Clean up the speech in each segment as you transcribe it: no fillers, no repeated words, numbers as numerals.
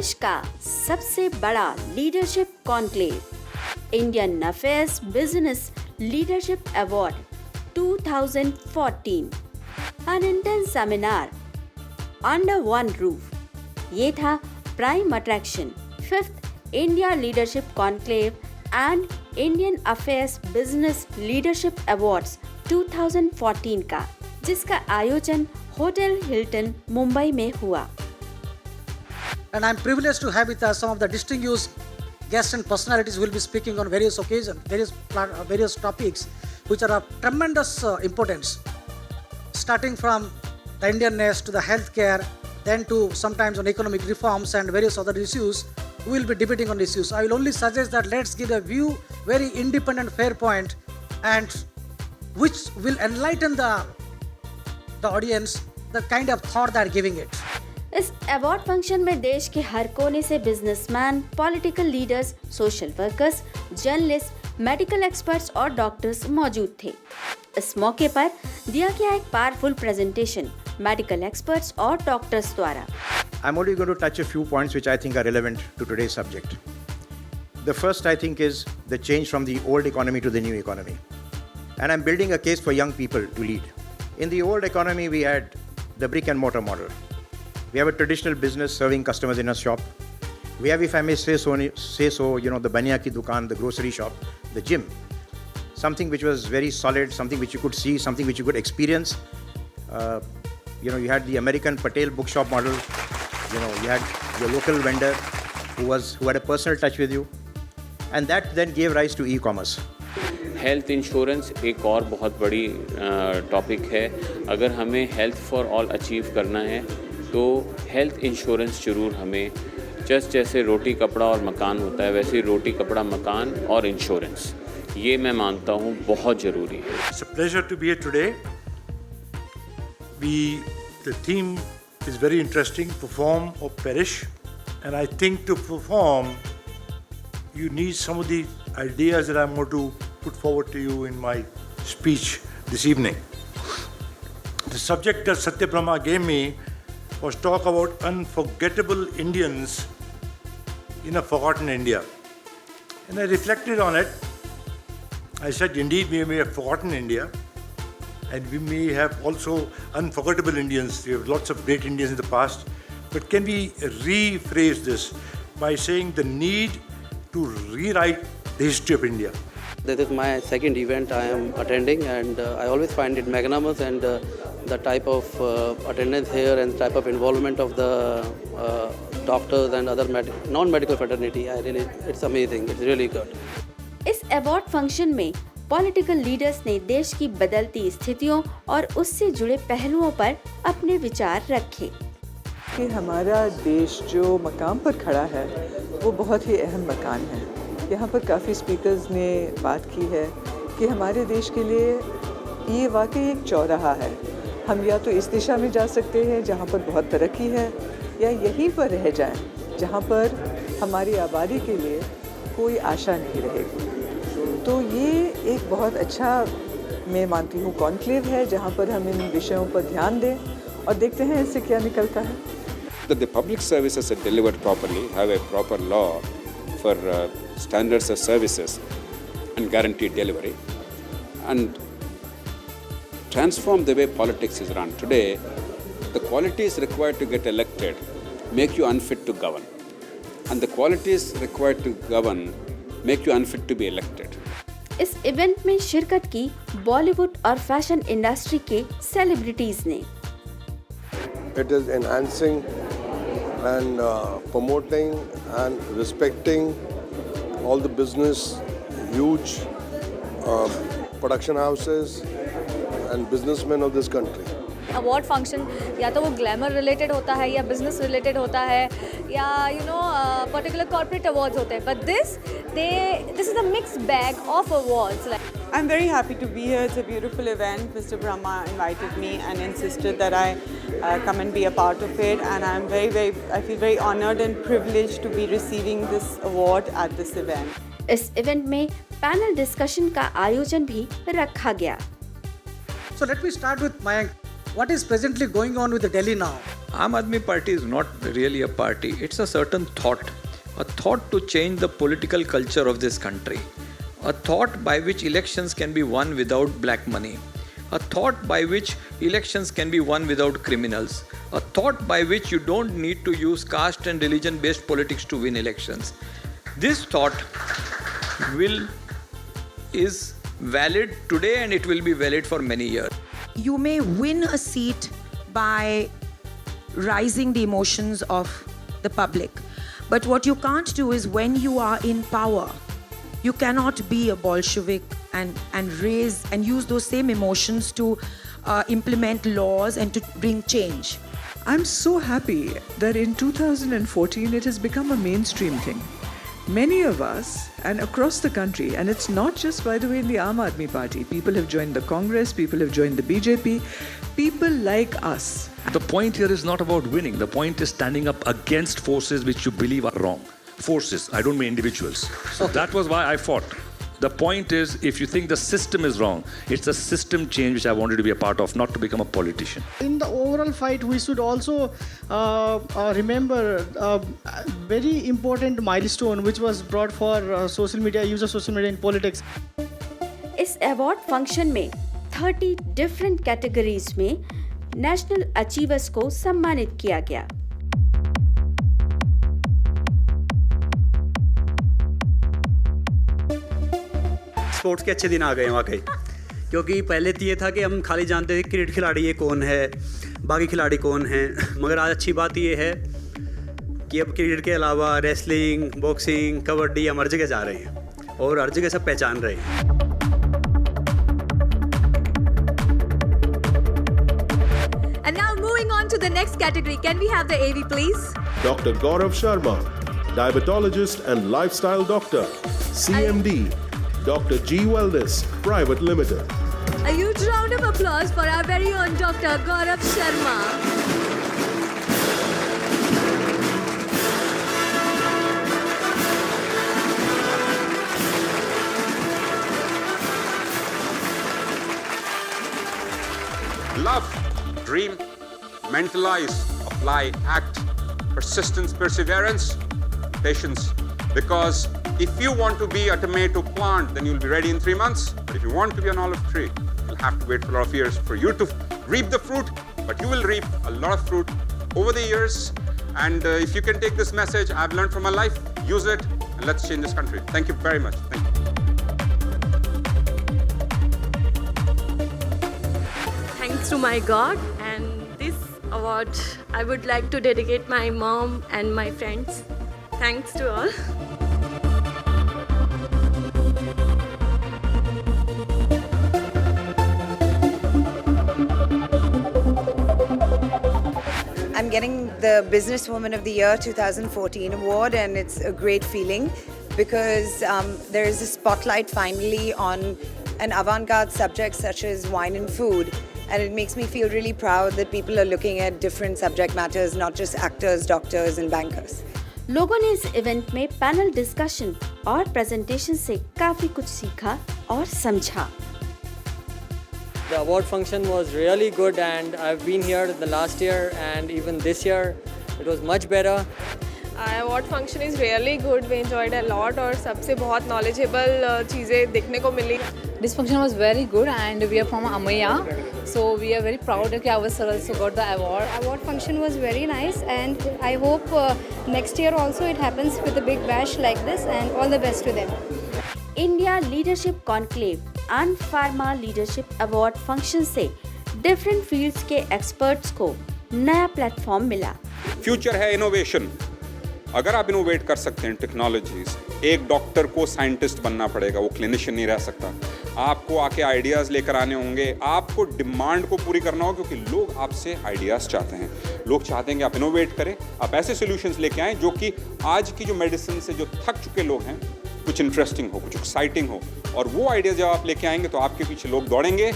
देश का सबसे बड़ा leadership conclave, Indian affairs business leadership award 2014, an intense seminar under one roof. ये था prime attraction 5th India leadership conclave and Indian affairs business leadership awards 2014 का, जिसका आयोजन होटल हिल्टन मुंबई में हुआ. And I'm privileged to have with us some of the distinguished guests and personalities who will be speaking on various occasions, various topics which are of tremendous importance, starting from the Indianness to the healthcare, then to sometimes on economic reforms and various other issues. We will be debating on issues. I will only suggest that let's give a view, very independent, fair point, and which will enlighten the audience, the kind of thought they are giving it. इस award function में देश के हर कोने से businessman, political leaders, social workers, journalist, medical experts और doctors मौजूद थे. इस मौके पर दिया गया एक पावरफुल प्रेजेंटेशन मेडिकल एक्सपर्ट्स और डॉक्टर्स द्वारा. I'm only going to touch a few points which I think are relevant to today's subject. The first, I think, is the change from the old economy to the new economy. And I'm building a case for young people to lead. In the old economy, we had the brick and mortar model. We have a traditional business serving customers in a shop. We have, if I may say so, the baniya ki dukaan, the grocery shop, the gym. Something which was very solid, something which you could see, something which you could experience. You had the American Patel bookshop model. You had your local vendor who had a personal touch with you. And that then gave rise to e-commerce. Health insurance एक और बहुत बड़ी topic है. अगर हमें health for all achieve करना है तो हेल्थ इंश्योरेंस जरूर हमें, जैसे रोटी कपड़ा और मकान होता है वैसे रोटी कपड़ा मकान और इंश्योरेंस, ये मैं मानता हूँ बहुत ज़रूरी है. It's a pleasure to be here today. The theme is very interesting, perform or perish. And I think to perform, you need some of the ideas that I'm going to put forward to you in my speech this evening. The subject that Satya Brahma gave me was talk about unforgettable Indians in a forgotten India. And I reflected on it. I said, indeed, we may have forgotten India, and we may have also unforgettable Indians. We have lots of great Indians in the past. But can we rephrase this by saying the need to rewrite the history of India? This is my second event I am attending, and I always find it magnanimous, and the type of attendance here and type of involvement of the doctors and other non-medical fraternity, it's amazing. It's really good. इस award function में political leaders ने देश की बदलती स्थितियों और उससे जुड़े पहलुओं पर अपने विचार रखे. कि हमारा देश जो मकाम पर खड़ा है वो बहुत ही अहम मकान है. यहाँ पर काफ़ी स्पीकर्स ने बात की है कि हमारे देश के लिए ये वाकई एक चौराहा है. हम या तो इस दिशा में जा सकते हैं जहाँ पर बहुत तरक्की है, या यहीं पर रह जाएं जहाँ पर हमारी आबादी के लिए कोई आशा नहीं रहेगी. तो ये एक बहुत अच्छा, मैं मानती हूँ, कॉन्क्लेव है जहाँ पर हम इन विषयों पर ध्यान दें और देखते हैं इससे क्या निकलता है. That the public services are delivered properly, have a proper law for standards of services and guaranteed delivery, and transform the way politics is run. Today, the qualities required to get elected make you unfit to govern, and the qualities required to govern make you unfit to be elected. इस event में शिरकत की बॉलीवुड और fashion industry के celebrities ने. It is enhancing and promoting and respecting all the business, huge production houses and businessmen of this country. Award function या तो वो ग्लैमर रिलेटेड होता है या बिजनेस रिलेटेड होता है या पर्टिकुलर कॉर्पोरेट अवार्ड्स होते हैं, but this is a mixed bag of awards. I'm very happy to be here. It's a beautiful event. Mr. Brahma invited me and insisted that I come and be a part of it, and I feel very honored and privileged to be receiving this award at this event. इस event में panel discussion का आयोजन भी रखा गया. So let me start with Mayank. What is presently going on with Delhi now? Aam Aadmi Party is not really a party. It's a certain thought. A thought to change the political culture of this country. A thought by which elections can be won without black money. A thought by which elections can be won without criminals. A thought by which you don't need to use caste and religion-based politics to win elections. This thought is valid today and it will be valid for many years. You may win a seat by rising the emotions of the public. But what you can't do is when you are in power, you cannot be a Bolshevik and raise and use those same emotions to implement laws and to bring change. I'm so happy that in 2014 it has become a mainstream thing. Many of us and across the country, and it's not just, by the way, in the Aam Aadmi Party, people have joined the Congress, people have joined the BJP, people like us. The point here is not about winning. The point is standing up against forces which you believe are wrong. Forces, I don't mean individuals. So that was why I fought. The point is, if you think the system is wrong, it's a system change which I wanted to be a part of, not to become a politician. In the overall fight, we should also remember a very important milestone which was brought for social media, use of social media in politics. इस award function में 30 different categories में national achievers को सम्मानित किया गया। Sports के अच्छे दिन आ गए वाकई, क्योंकि पहले तो ये था कि हम खाली जानते थे क्रिकेट खिलाड़ी ये कौन है, बाकी खिलाड़ी कौन है, मगर आज अच्छी बात ये है कि अब क्रिकेट के अलावा रेसलिंग, बॉक्सिंग, कबड्डी हम हर जगह जा रहे हैं और हर जगह सब पहचान रहे हैं। And now moving on to the next category. Can we have the AV please? Dr. Gaurav Sharma, diabetologist and lifestyle doctor, CMD, Dr. G Wellness Private Limited. A huge round of applause for our very own Dr. Gaurav Sharma. Love, dream, mentalize, apply, act, persistence, perseverance, patience. Because if you want to be a tomato plant, then you'll be ready in 3 months. But if you want to be an olive tree, you'll have to wait for a lot of years for you to reap the fruit. But you will reap a lot of fruit over the years. And if you can take this message I've learned from my life, use it, and let's change this country. Thank you very much. Thank you. Thanks to my God, and this award I would like to dedicate my mom and my friends. Thanks to all. I'm getting the Businesswoman of the Year 2014 award, and it's a great feeling because there is a spotlight finally on an avant-garde subject such as wine and food. And it makes me feel really proud that people are looking at different subject matters, not just actors, doctors and bankers. लोगों ने इस event में panel discussion और presentation से काफी कुछ सीखा और समझा। The award function was really good, and I've been here the last year and even this year it was much better. Award function is really good. We enjoyed a lot और सबसे बहुत knowledgeable चीजें देखने को मिली। This function was very good, and we are from Amaya, so we are very proud that our sir also got the award. Award function was very nice, and I hope next year also it happens with a big bash like this, and all the best to them. India leadership conclave and pharma leadership award function से different fields के experts को नया platform मिला। Future है innovation. अगर आप innovate कर सकते हैं टेक्नोलॉजीज, एक डॉक्टर को साइंटिस्ट बनना पड़ेगा, वो क्लिनिशियन नहीं रह सकता। आपको आके आइडियाज़ लेकर आने होंगे, आपको डिमांड को पूरी करना होगा, क्योंकि लोग आपसे आइडियाज़ चाहते हैं। लोग चाहते हैं कि आप इनोवेट करें, आप ऐसे सॉल्यूशंस लेके आएँ जो कि आज की जो मेडिसिन से जो थक चुके लोग हैं, कुछ इंटरेस्टिंग हो, कुछ एक्साइटिंग हो, और वो आइडिया जब आप लेके आएंगे तो आपके पीछे लोग दौड़ेंगे।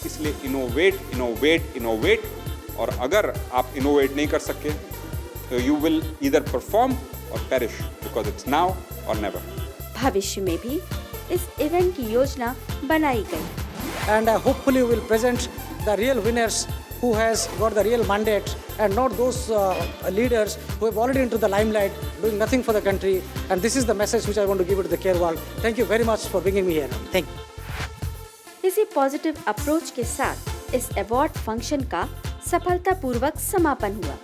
इसलिए इनोवेट, इनोवेट, इनोवेट। और अगर आप इनोवेट नहीं कर सके तो यू विल ईदर परफॉर्म और पेरिश, बिकॉज इट्स नाउ और नेवर। भविष्य में भी इस इवेंट की योजना बनाई गई। And hopefully we will present the real winners who has got the real mandate and not those leaders who have already into the limelight doing nothing for the country. And this is the message which I want to give to the care world. Thank you very much for bringing me here. Thank you. इसी positive approach के साथ इस award function का सफलतापूर्वक समापन हुआ।